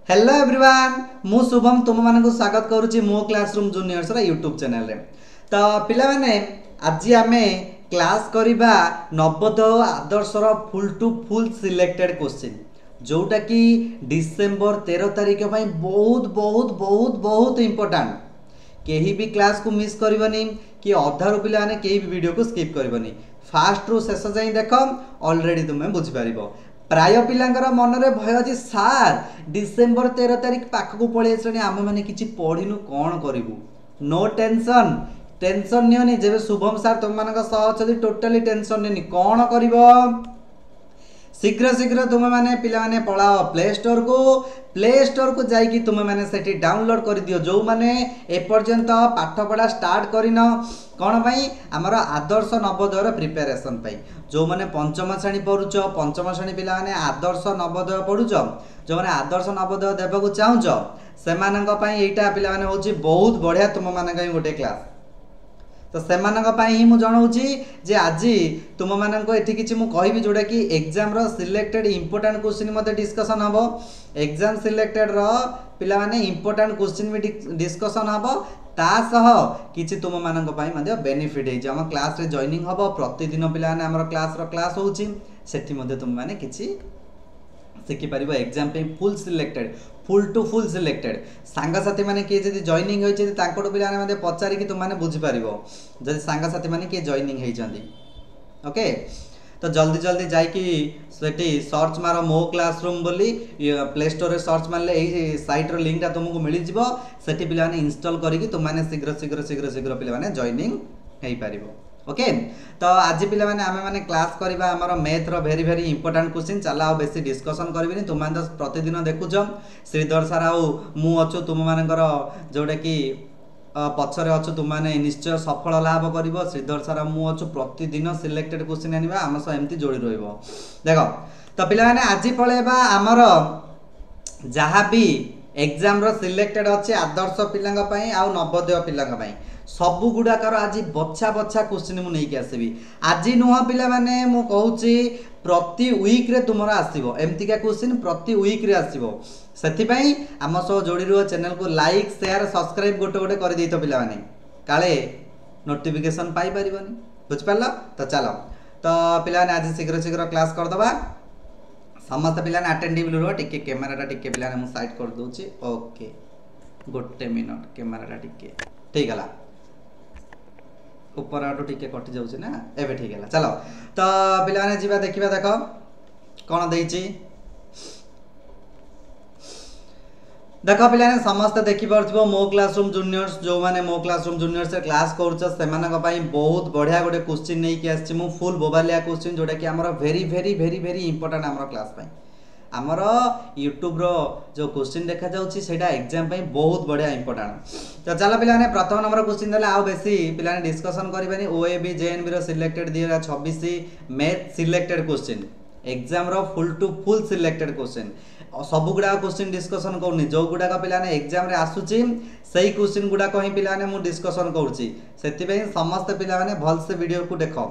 Hello everyone मु शुभम तुम मानक स्वागत करुच्ची मो क्लासरूम जूनियर्स यूट्यूब चैनल रे। तो पिला माने आज आमे क्लास करिबा नवोदय आदर्शर full to full selected question जोटा कि डिसेंबर 13 तारिख बहुत बहुत बहुत बहुत इंपोर्टेंट। केही भी क्लास को मिस करबनी कि अधारू पिला माने केही भी वीडियो को स्किप करबनी। फास्ट रु शेष जाई देख ऑलरेडी तुम बुझी पारिबो। प्राय पिलांकर मनरे भय अछि सार डिसेंबर 13 तारिख पाखक पळि आसले आम माने किछि पढिनु कोन करिवु। नो टेंशन टेंशन नियोनी जेबे शुभम सार तुम मानक सह अछि टोटली टेंशन नियोनी कोन करिवो। शीघ्र शीघ्र तुम मैंने पिला माने पढ़ाओ प्ले स्टोर को जाइकी तुम मैंने सेठी डाउनलोड कर दियो जो मैंने एपर्यंत पाठ पढ़ा स्टार्ट करिन कौन पाई आमर आदर्श नवोदय प्रिपेरेसन पाई। जो मैंने पंचम श्रेणी पढ़ुच पंचम श्रेणी पिला माने आदर्श नवोदय पढ़ुच जो मैंने आदर्श नवोदय देवाक चाहूच से यहाँ पिला माने होची बहुत बढ़िया तुम मान गोटे क्लास। तो से ही मुझे जनाऊँगी जे आज तुम मानक ये किसी मुझे जोटा कि एग्जाम सिलेक्टेड इंपोर्टेंट क्वेश्चन मत डिस्कसन हम एग्जाम सिलेक्टेड पिला माने इंपोर्टेंट क्वेश्चन भी डिस्कसन हम तासह किसी तुम मानक बेनिफिट है आम क्लास रे जॉइनिंग हम प्रतिदिन पिला माने आमर क्लास होची सेठी मध्य तुम माने किसी शिखिपर एग्जाम पे full selected full to full selected सांगसाथी मैंने किए जब जॉइनिंग होती पे पचारिकी तुमने बुझीपर जब सांगसाथी मैंने किए जॉइनिंग होती ओके। तो जल्दी जल्दी जाकि सर्च मार मो क्लासरूम बोली प्ले स्टोर रे सर्च मारे यही सैट्र लिंकटा तुमको मिल जाए पे इनस्टॉल करके तुमने शीघ्र शीघ्र शीघ्र शीघ्र पे जॉइनिंग हो पार ओके। तो आज पिला माने आमे माने क्लास करबा हमर मैथ रो वेरी वेरी इंपोर्टेंट क्वेश्चन चला आ बेसी डिस्कशन करबिनी तुम माने प्रतिदिन देखुछ श्रीधर सर आउ मु अछु तुम मानकर जोडा कि पछरे अछु तुम माने निश्चय सफल लाभ करिवो श्रीधर सर मु अछु प्रतिदिन सिलेक्टेड क्वेश्चन आनिबा हम सब एमती जोड़ी रहइबो देखो। तो पिला माने आज पळेबा हमर जहाँ भी एग्जाम रो सिलेक्टेड अच्छे आदर्श पिलांग पई आउ नवोदय पिलांग पई सबु गुड़ाकर आज बछा बछा क्वेश्चन मुझे नहीं आसबि आज नुह पिला माने मु कहूची प्रति वीक रे तुमरा आसीबो एमतिका क्वेश्चन प्रति वीक रे आसीबो सेथिपई आम सह जोड़ी रुह चैनल को लाइक शेयर सब्सक्राइब गोटे गोटे कर देतो पिला माने काले नोटिफिकेशन पाई परिबनी बुझ पारला। तो चलो तो पिला माने आज शीघ्र शीघ्र क्लास कर दबा समस्त पिला ने अटेंडिव रुह टिके कैमराटा टिके पिला ने मु साइड कर दोची ओके गोटे मिनट कैमराटा टिके ठीक है ऊपर आटो टिके कटि जाउछि ना एबे ठीक है चलो। तो पिला माने जीवा देखिबा देखो कोन देइछि देखो पिला ने समस्त देखि परथिबो मो क्लासरूम जूनियर्स जो माने मो क्लासरूम जूनियर्स से क्लास करूछ सेमानक पई बहुत बढ़िया गोटे क्वेश्चन नै कि आछि मु फुल बोबालिया क्वेश्चन जोटा कि हमर very very very very important हमर क्लास पई आमर यूट्यूब रो जो क्वेश्चन देखा जाउछि सेटा एग्जाम पई बहुत बढ़िया इंपोर्टेंट। तो चलो पिला ने प्रथम नंबर क्वेश्चन देला आ बेसी पिला ने डिस्कशन करबानी ओएबी जेएनबी रो selected 2026 math selected question exam रो full to full selected question सब गुडा क्वेश्चन डिस्कशन करनी जो गुडा पिला ने एग्जाम रे आसुची सही क्वेश्चन गुडा ही पिला ने मु डिस्कशन करूची सेति समस्त पिला माने भल से वीडियो को देखो।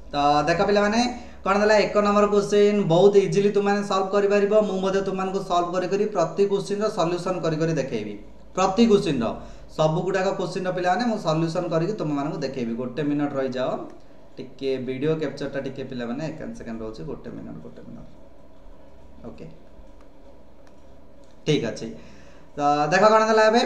तो देख पिला माने कौन देला एक नंबर क्वेश्चन बहुत इजिली तुम मैंने सॉल्व कर पारिबो मु मधे तुमको सॉल्व करी प्रति क्वेश्चन रो सॉल्यूशन करी देखैबी प्रति क्वेश्चन रो सब गुडा क्वेश्चन रो पिला माने मु सॉल्यूशन करी तुम मानक देखैबी गोटे मिनिट रहि जाओ टिके वीडियो कैप्चरटा टिके पिला माने 1 सेकंड रहउची गोटे मिनिट ओके ठीक अछि। तो देखो कौन देला एबे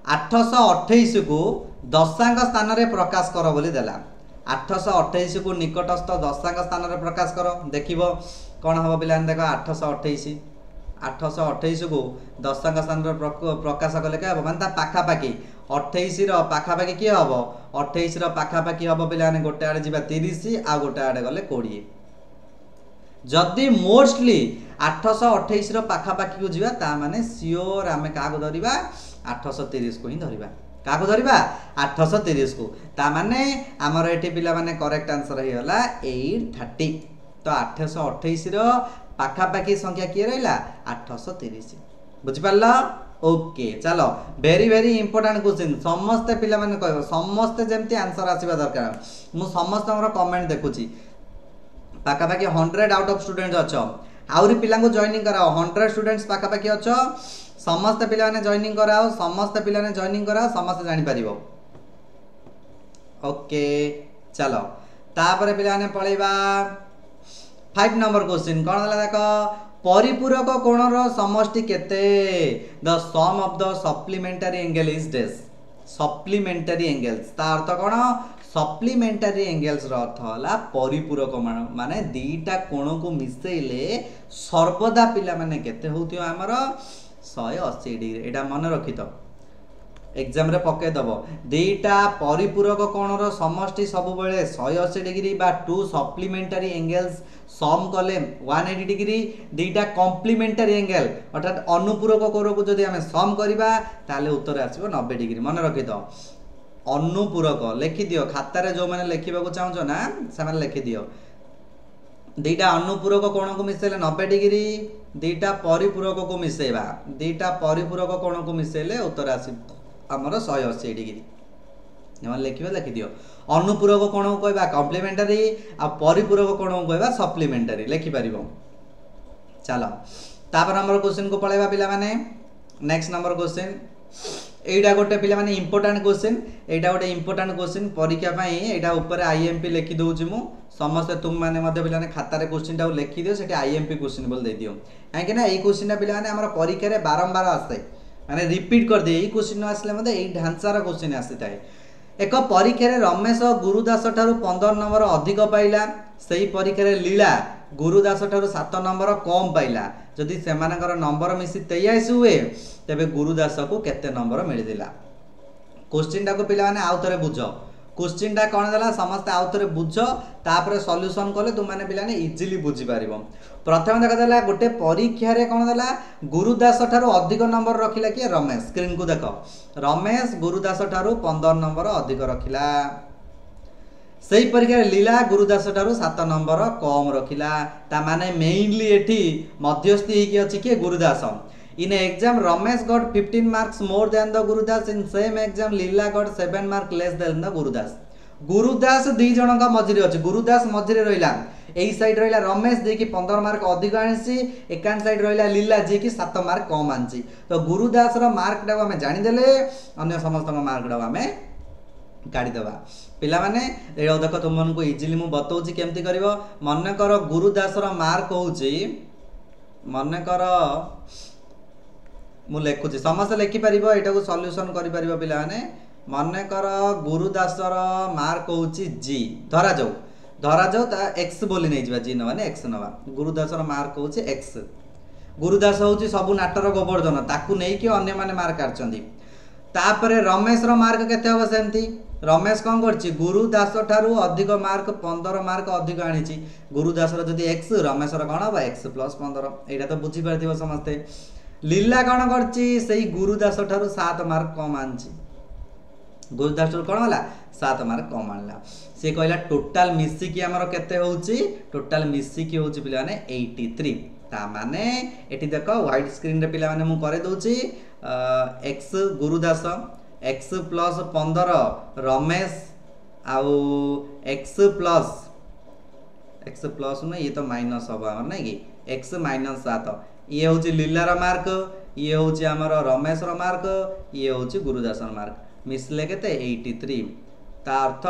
828 को दशांक स्थान रे प्रकाश कर बोली देला 828 को निकटस्थ दशांक स्थान रे प्रकाश कर देखिबो कौन हम पिला देख 828 को दशांक स्थान रे प्रकाश कले क्या माने पाखापाखि 28 पाखापाखि किए हम 28 पाखापाखि हम पिला गोटे आड़े जा 30 आ गोटे आड़े गले 20 जदि मोस्टली 828 पाखापाखि को जीवा ता माने सियोर आमे का धरिबा 830 को ही धरिबा का धरिबा 830 को ता माने हमर एठी पिला माने करेक्ट आंसर हे होला 830 तो 828 पाखापाखि संख्या किए रहिला 830 बुझि पारला ओके चलो वेरी वेरी इंपोर्टेंट क्वेश्चन समस्त पिला माने कहबो समस्त जेमती आंसर आसीबा दरकार मु समस्त हमर कमेंट देखुची पाखापाखि 100 आउट ऑफ स्टूडेंट अछो आउरी पिला को जॉइनिंग कराओ 100 स्टूडेंट्स पाखापाखि अछो समस्त पिला ने जॉइनिंग कराओ समस्त पिला ने जॉइनिंग कराओ समस्त जानि परिबो ओके चलो तापर पिला ने पळेबा 5 नंबर क्वेश्चन कोन हला देखो परिपूरक कोणर समष्टि केते the sum of the supplementary angle is this supplementary angles ता अर्थ कोन सप्लीमेंटरी एंगल्स रो अर्थ हला परिपूरक माने दीटा कोण को मिसेइले सर्वदा पिला माने केते होतियो हमर 180 डिग्री एटा मन रखितो एग्जाम रे पके दबो दीटा परिपूरक कोणर समष्टि सब बेले 180 डिग्री बा टू सप्लीमेंटरी एंगल्स सम कले 180 डिग्री दीटा कॉम्प्लीमेंटरी एंगल अर्थात अनुपूरक कोण को जदि हमें सम करिबा ताले उत्तर आसीबो 90 डिग्री मन रखितो अनुपूरक लिखि दियो खाता रे जो माने लिखिबा को चाहछो ना से माने लिखि दियो दीटा अनुपूरक कोण को मिसेले 90 डिग्री दीटा परिपूरक को मिसेबा दीटा परिपूरक कोण को मिसेले उत्तर आसीबो हमर 180 डिग्री एमन लिखिबा लिखि दियो अनुपूरक कोण को कहबा कॉम्प्लीमेंटरी आ परिपूरक कोण को कहबा सप्लीमेंटरी लिखि परिबो चलो तापर हमर क्वेश्चन को पळेबा पिला माने नेक्स्ट नंबर क्वेश्चन एटा गोटे पिला माने इंपोर्टेंट क्वेश्चन एटा गोटे इंपोर्टेंट क्वेश्चन परीक्षा पई एटा ऊपर आईएमपी लिखि दोउची मु समस्त तुम माने मध्य पिला ने खाता रे क्वेश्चन टा लिखि दियो सेठी आईएमपी क्वेश्चन बोल दे दियो काहे ना एई क्वेश्चन पिला माने हमर परीक्षा रे बारंबार आसे माने रिपीट कर दे एई क्वेश्चन आसले मते एई ढांचार क्वेश्चन आसीताय एक परीक्षा रे रमेश गुरुदास ठारू 15 नंबर अधिक पाइला सेही परीक्षा रे लीला गुरुदास ठारू 7 नंबर कम पाइला जदि सेमानकर नंबर मिसी 23 हुए तबे गुरुदास को केते नंबर मिलिदिला क्वेश्चन टा को पिला माने आउ थरे बुझो क्वेश्चन टा कोन देला समस्त आउ थरे बुझो तापर सॉल्यूशन करले तुम माने पिला ने इजीली बुझी पारिबो प्रथम देखा देला गोटे परीक्षा रे कोन देला गुरुदास ठारू अधिक नंबर रखिला कि रमेश स्क्रीन को देखो रमेश गुरुदास ठारू 15 नंबर अधिक रखिला सही परीक्षा लीला गुरुदास ठारू 7 नंबर कम रखिला ता माने मेनली एठी मध्यस्थी कि अछि के गुरुदास in exam Ramesh got 15 marks more than the गुरुदास in same exam Leela got 7 mark less than the गुरुदास दी जन का मझिरे अछि गुरुदास मझिरे रहिला एई साइड रहिला रमेश जे कि 15 मार्क अधिक आनसी एकान साइड रहिला लीला जे कि 7 मार्क कम आनसी तो गुरुदास रो मार्क टा हमें जानि देले अन्य समस्त मार्क टा हमें काढी दबा पिला माने ए देखो तुम मन को इजीली मु बतौची केमती करबो मन कर गुरुदास रो मार्क होउची मन कर मु लेखुची समस्त लिखि परिबो एटा को सॉल्यूशन करि परिबो पिला माने मन कर गुरुदास रो मार्क होउची जी धरा जाऊ ता x बोली नै जिबा जी न माने x नवा गुरुदास रो मार्क होउची x गुरुदास होउची सब नाटर गोवर्धन ताकू नै कि अन्य माने मार्क आछंदी तापरे रमेश रो मार्क केते हो सेमती रमेश कोन करछि गुरुदास ठारू अधिक मार्क 15 मार्क अधिक आनिछि गुरुदास रो जदी x रमेश रो कोन हो x + 15 एटा तो बुझी परथिबो समस्ते लीला कोन करछि सेही गुरुदास ठारू 7 मार्क कम आनछि गुरुदास ठारू कोन होला 7 मार्क कम आनला से कहला टोटल मिसी कि हमर केते होउछि टोटल मिसी कि होउछि पिला माने 83 ता माने एठी देखो व्हाइट स्क्रीन रे पिला माने मु करे दोछि x गुरुदास x + 15 रमेश आउ x प्लस न ये तो माइनस हबा नै कि x - 7 ये होची लीला रो मार्क ये होची हमर रमेश रो मार्क ये होची गुरुदास रो मार्क मिसले केते 83 ता अर्थ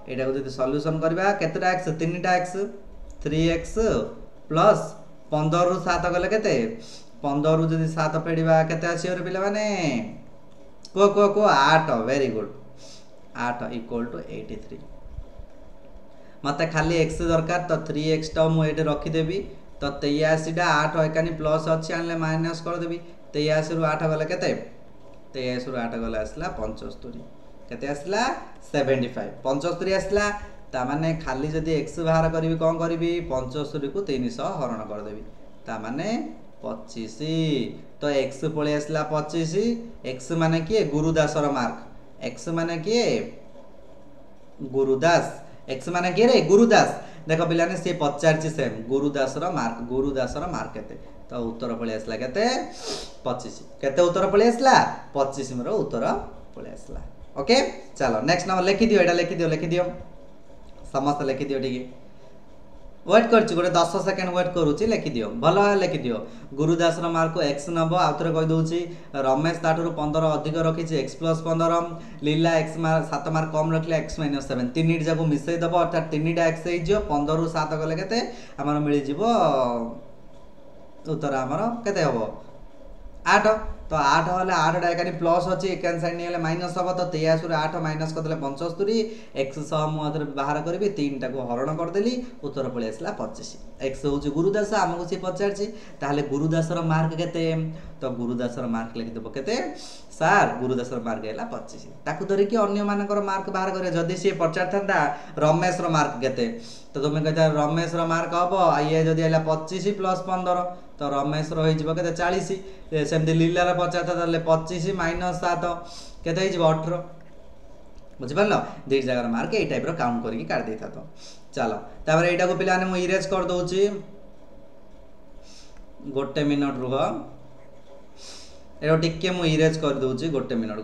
एटा को जदी सॉल्यूशन करबा केतेटा x 3टा x 3x प्लस 15 रु 7 गले केते 15 रु जदी 7 फेडिबा केते आसी रे पिला माने को 8 वेरी गुड 8 इक्वल टू 83 मत खाली x दरकार तो 3x टा मुझे रखीदेवी तो 83 टा 8 एकानी प्लस अच्छी आने माइनस करदेवी 83 रु 8 गले के 23 रु 8 गले आसला 75 केते आसला 75 75 आसला ता माने खाली जदि x बाहर करी कौन करी 75 को 300 हरण करदेवी ता माने 25 तो x पळे आसला 25 x माने किए गुरुदासर मार्क x माने किए गुरुदास x माने किए रे गुरुदास देख पिलाने से पचारछि सेम गुरुदासर मार्क केते तो उत्तर पळे आसला केते 25 केते उत्तर पळे आसला 25 मोर उत्तर पळे आसला ओके चलो नेक्स्ट नंबर लिखि दियो एटा लिखि दियो समस्त लिखि दियो ठीक वेट करछि गोटे 10 सेकंड वेट करूछि लिखि दियो भलो लिखि दियो गुरुदासर मार्क को x नबो आउतरे कहि दउछि रमेश ताठुरु 15 अधिक रखिछि x + 15 लीला x मार्क 7 मार्क कम रखले x - 7 तीन जाको मिसई दबो अर्थात तीनटा x हे जियो 15 रु 7 गले केते हमर मिलि जिवो उत्तर हमर केते हबो 8 तो 8 वाले 8 टा एकानी प्लस अछि एकान साइड नेले माइनस हबो तो 83 रे 8 माइनस कर देले 75 x सह मु अदर बाहर करबी 3 टा को हरण कर देली उत्तर पळे आसला 25 x होउची गुरुदास हमको से पचारची ताले गुरुदासर मार्क केते तो गुरुदासर मार्क लिखि देबो केते सर गुरुदासर मार्क हैला 25 ताकू धरि कि अन्य मानकर मार्क बाहर करे जदी से पचारथंदा रमेश रो मार्क केते तो तुम कहता रमेश रो मार्क हबो ये जदी हैला 25 + 15 तो रमेश रो होई जिवो केते 40 सेमती लीला रो पचारथा ताले 25 - 7 केते होई जिवो 18 बुझि परलो दी जगह मार्क ए टाइप रो काउंट करके काट देता तो चलो तापर एटा को पिलाने मु इरेज कर दोउची गोटे मिनिट रुह एरो टिके मु इरेज कर दोउची गोटे मिनिट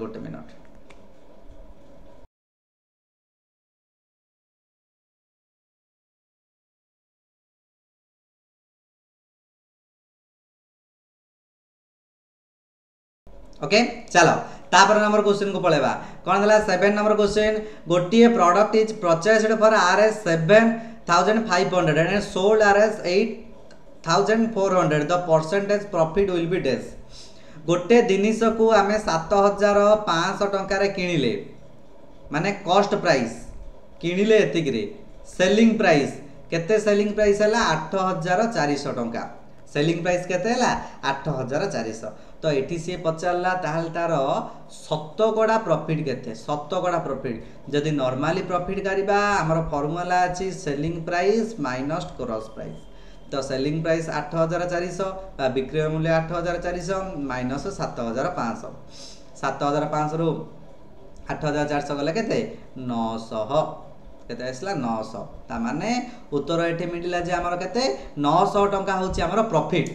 ओके चलो तापर नंबर क्वेश्चन को पळेबा कोन दला 7 नंबर क्वेश्चन गोटिए product is purchased for RS 7500 and sold RS 8400 the percentage profit will be डेस गोटे जिनिस को आमे 7500 टंका रे किनिले माने कॉस्ट प्राइस किनिले एतिक रे सेलिंग प्राइस केते सेलिंग प्राइस हला 8400 टंका सेलिंग प्राइस केते हला 8400 तो एटी सी पचारला ताहल तार शतकड़ा प्रॉफिट केते शतकड़ा प्रॉफिट जदि नॉर्मली प्रॉफिट करिबा हमर फार्मूला अछि selling price minus gross price तो सेलिंग प्राइस 8400 बा विक्रय मूल्य 8400 माइनस 7500 7500 रु 8400 गले केते 900 केते आसला 900 ता माने उत्तर एठी मिलिला जे हमर केते 900 टंका होची हमर प्रॉफिट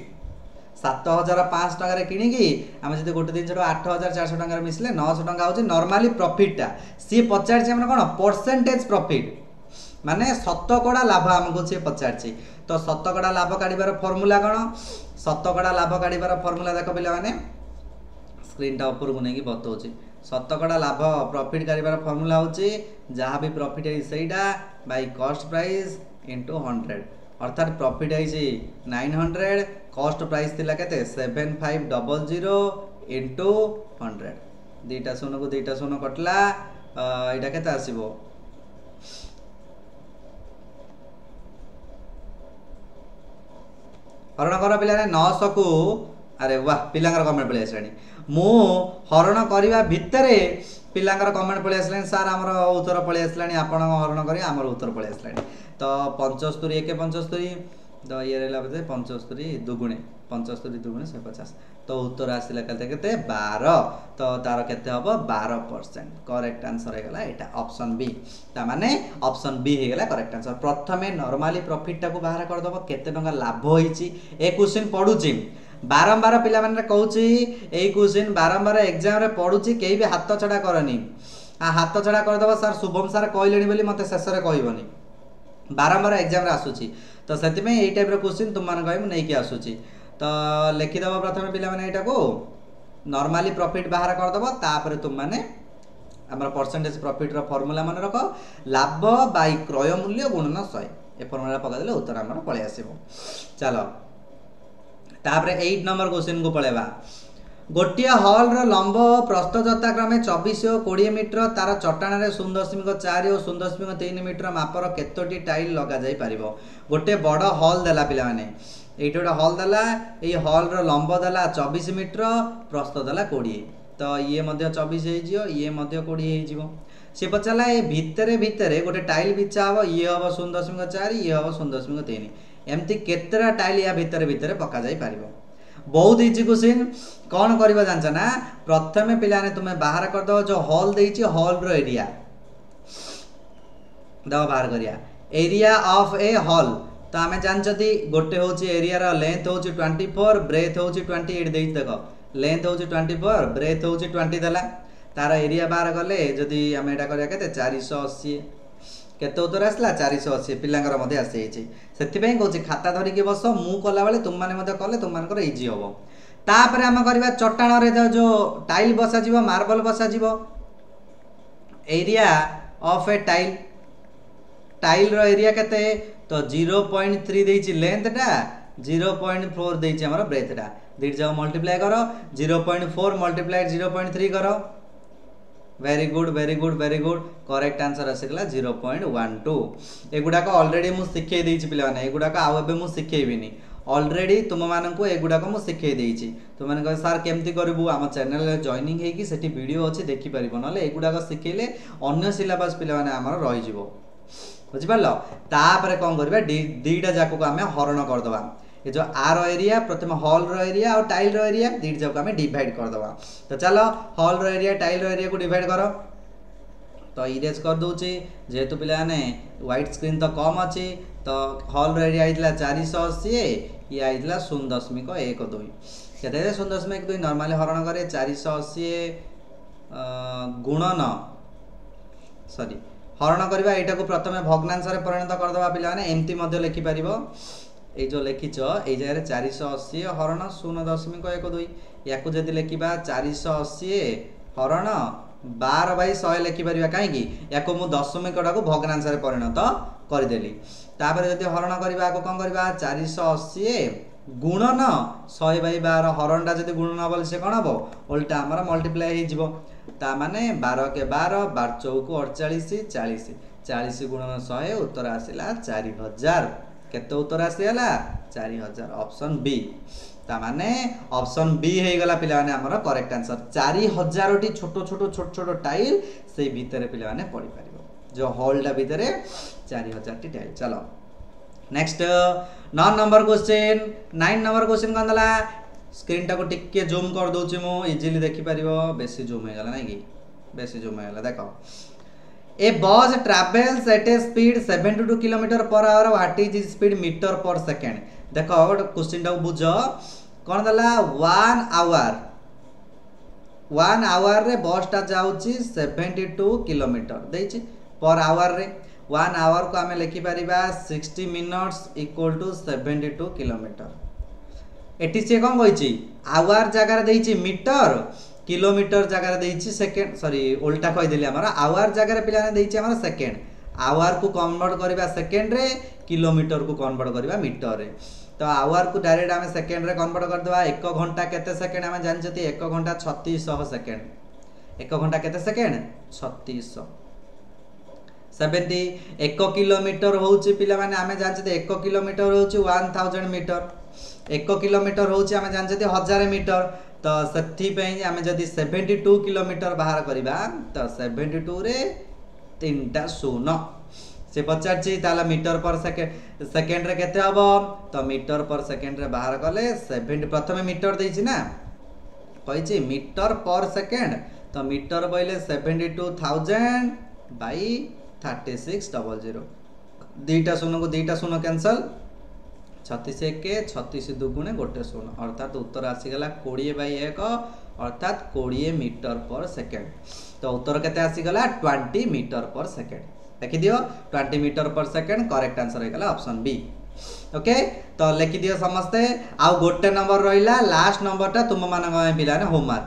7500 टंका रे किनी की हम जदि गोटे दिन 8400 टंका रे मिसले 900 टंका होची नॉर्मली प्रॉफिट टा सी 50 हमर कोन परसेंटेज प्रॉफिट माने शतकड़ा लाभ हमको से 50 तो शतकड़ा लाभ काढिबार फार्मूला कोन शतकड़ा लाभ काढिबार फार्मूला देखो पिला माने स्क्रीन टा ऊपर को नै की बतौची शतकड़ा लाभ प्रॉफिट काढिबार फार्मूला होची जहां भी प्रॉफिट है सेटा बाय कॉस्ट प्राइस इनटू 100 अर्थात प्रॉफिट है 900 कॉस्ट प्राइस थिला केते 7500 इनटू 100 दीटा शून्य कटला एटा केते आसीबो हरण कर पिला 900 को अरे वाह पिलांगर कमेंट पळे आसलानी मु हरण करबा भितरे पिलांगर कमेंट पळे आसलानी सर हमर उत्तर पळे आसलानी आपण हरण करी हमर उत्तर पळे आसलानी तो 75 1 75 तो ये रहला बते 75 दुगुणे 75 दुगुणे 150 तो उत्तर आसिला केते 12 तो तार केते हबो 12% करेक्ट आंसर हे गला एटा ऑप्शन बी ता माने ऑप्शन बी हे गला करेक्ट आंसर प्रथमे नॉर्मली प्रॉफिट टा को बाहर कर दबो केते टंका लाभ होईची ए क्वेश्चन पढुची बारंबार पिला माने कहूची ए क्वेश्चन बारंबार एग्जाम रे पढुची केही भी हाथ छडा करनी आ हाथ छडा कर दबो सर शुभम सर कहलेनी बोली मते शेष रे कहबोनी बारंबार एग्जाम रे आसुची तो सेति में ए टाइप रो क्वेश्चन तुम मान कहम नै कि आसुची तो लिखि दबो प्रथमे पिला माने एटा को नॉर्मली प्रॉफिट बाहर कर दबो तापर तुम माने हमर परसेंटेज प्रॉफिट रो फार्मूला मन रखो लाभ बाय क्रय मूल्य गुणन 100 ए फार्मूला पका देले उत्तर हमर पळे आसीबो चलो तापर 8 नंबर क्वेश्चन को पळेबा गोटे हल लंब प्रस्थ यथाक्रमे 24 और 20 मीटर तार चट्टाण 0.4 और 0.3 मीटर मापर केतोटी टाइल लगा जाई परिबो। गोटे बड़ हल देला पिला माने एइट गोटे हल देला एई हल लंब देला 24 मीटर प्रस्थ देला 20 तो ये मध्य 24 हे जियो ये मध्य 20 हे जिवो। से पचाला ए भितरे भितरे गोटे टाइल बिछा हबो ये हबो 0.4 ये हबो 0.3 एमती केतेरा टाइल या भितरे भितरे पका जाई परिबो। बहुत इजी क्वेश्चन कौन करबा जानछ ना प्रथमे पिलाने तुमे बाहर कर दो जो हॉल देइछि हॉल रो एरिया दो बाहर करिया एरिया ऑफ ए हॉल तो आमे जानछती गोटे होछि एरिया रो लेंथ होछि 24 ब्रेथ होछि 28 देइछि देखो लेंथ होछि 24 ब्रेथ होछि 20 देला तार एरिया बाहर गले जदि आमे एटा करिया केते 480 केते उत्तर आसला 480 पिलांगर मध्ये आसी जाइछि सेति पई कहूछि खाता धरिके बस मु कला बेले तुम माने मध्ये कले तुम मानकर इजी होबो। तापरे आमे करबा चट्टाण रे जो टाइल बसा जीवो मार्बल बसा जीवो area of a tile tile रो एरिया केते तो 0.3 देइछि लेंथ टा 0.4 देइछि हमर ब्रेथ टा दिट जाओ मल्टीप्लाई करो 0.4 मल्टीप्लाई 0.3 करो very good very good very good correct answer आसीगला 0.12 एगुडाक ऑलरेडी मु सिखै देइछि पिला माने एगुडाक आउ एबे मु सिखैबिनी ऑलरेडी तुम माननकु एगुडाक मु सिखै देइछि तुम माने कह सर केमती करबु हम चैनल रे जॉइनिंग हेकी सेठी वीडियो अछि देखि परिबो नले एगुडाक सिखैले अन्य सिलेबस पिला माने हमर रहि जिवो बुझि पारलो। तापरे कोन करबा दीटा जाको को हमें हरण कर दबा ये जो आर एरिया प्रथम हॉल रो एरिया और टाइल रो एरिया दीट जाको हमें डिवाइड कर दबा तो चलो हॉल रो एरिया टाइल रो एरिया को डिवाइड करो तो इरेज कर दूची जेहेतु पिला ने व्हाइट स्क्रीन तो कम अछि तो हॉल रो एरिया आइतला 480 ये आइतला 0.12 केते 0.12 नॉर्मली हरण करे 480 गुणन सॉरी हरण करबा एटा को प्रथमे भग्नांश रे परिणत कर दबा पिला ने एमती मध्ये लिखि परिबो ए जो लिखिच ए जगह 480 हरण 0.12 याकू जदि लिखिबा 480 हरण 12/100 लिखि परिबा काहे कि याको मु दशमिक टाको भग्नांश रे परिणत कर देली तापर जदि हरण करबा को कोन करबा 480 गुणन 100/12 हरण ता जदि गुणन बोल से कोन हबो उल्टा हमर मल्टीप्लाई हे जिवो ता माने 12 के 12 12 चौको 48 40 40 गुणन 100 उत्तर आसिला 4000 केते उत्तर आसीला 4000 ऑप्शन बी ता माने ऑप्शन बी हे गला पिला माने हमर करेक्ट आंसर 4000 टी छोटो छोटो छोट छोटो टाइल से भीतर पिला माने पड़ी परिबो जो हॉल टा भीतर 4000 टी टाइल। चलो next 9 number question 9 number question कोन दला स्क्रीन टा को टिके जूम कर दोछि मु इजीली देखि परिबो बेसी जूम हे गला नै कि बेसी जूम हे गला देखो A bus travels at a speed 72 km per hour. What is its speed meter per second? देखो क्वेश्चन टा बुझो कोन दला 1 आवर रे बस टा जाउची 72 km देछि पर आवर रे 1 आवर को हमें लिखि परिबा 60 मिनट्स इक्वल टू 72 km एटी से कोन कहिछि आवर जगह रे देछि मीटर किलोमीटर जगह देछि सेकंड सॉरी उल्टा कहि देली हमरा आवर जगह पिला ने देछि हमरा सेकंड आवर को कन्वर्ट करबा सेकंड रे किलोमीटर को कन्वर्ट करबा मीटर रे तो आवर को डायरेक्ट हमें सेकंड रे कन्वर्ट कर देबा 1 घंटा केते सेकंड हमें जान जति 1 घंटा 3600 सेकंड 1 घंटा केते सेकंड 3600 70 1 किलोमीटर होउची पिला माने हमें जान जति 1 किलोमीटर होउची 1000 मीटर 1 किलोमीटर होउची हमें जान जति 1000 मीटर तो सत्ती पई हमें जदी 72 किलोमीटर बाहर करिबा तो 72 रे तीनटा शून्य से पचारछि ताला मीटर पर सेकंड रे केते हबो तो मीटर पर सेकंड रे बाहर कले 70 प्रथमे मीटर देछि ना कहिछि मीटर पर सेकंड तो मीटर बोइले 72000 बाय 3600 दीटा शून्य को दीटा शून्य कैंसल 36 के 36 दुगुणे गोटे शून्य अर्थात उत्तर आसीगला 20/1 अर्थात 20 मीटर पर सेकंड तो उत्तर केते आसीगला 20 मीटर पर सेकंड लिखि दियो 20 metre per second correct answer होइगला ऑप्शन बी ओके तो लिखि दियो समस्ते आ गोटे नंबर रहिला लास्ट नंबरटा तुम मानक पिला ने होमवर्क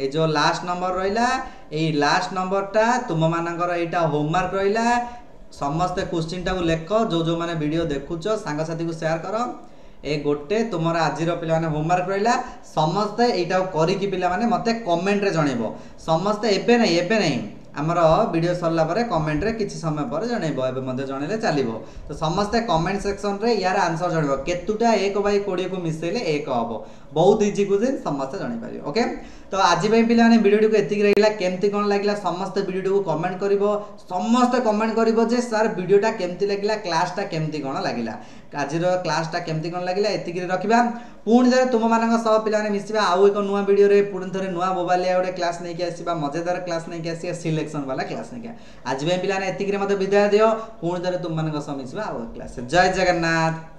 ए जो लास्ट नंबर रहिला ए लास्ट नंबरटा तुम मानकर एटा होमवर्क रहिला समस्त क्वेश्चन टा को लेख जो जो माने वीडियो देखुचो सांग साथी को शेयर करो ए गोटे तुमर आज पे होमवर्क रहा समस्ते यहाँ करिकी पे मत कमेंट रे जनइब समस्ते एबे नहीं आमर वीडियो सरला परे कमेंट रे किछि समय पर जनइब एबे मते जनइले चलिबो तो समस्ते कमेंट सेक्शन रे यार आंसर जनइबो केतुटा 1/20 को मिसेले 1 हबो बहुत इजी क्वेश्चन समस्ते जानि पारि ओके तो आज पिला वीडियो को एतिक रहिला केमती कोन लागिला समस्त वीडियो को कमेंट करिवो समस्त कमेंट करिवो जे सर वीडियोटा केमती लागिला क्लासटा केमती कोन लागिला आज क्लासटा केमती कोन लागिला एतिक रखिबा पुणी थे तुम मान सह पिला मिसिबा आउ एक नुआ वीडियो रे पुणी थे नुआ मोबाइल गोटे क्लास नहीं आसवा मजेदार क्लास नहीं आसिया सिलेक्शन वाला क्लास नहीं आज पिला एतिक मत विदाय दियो पुणी थे तुम मान सह मिसिबा आउ क्लास जय जगन्नाथ।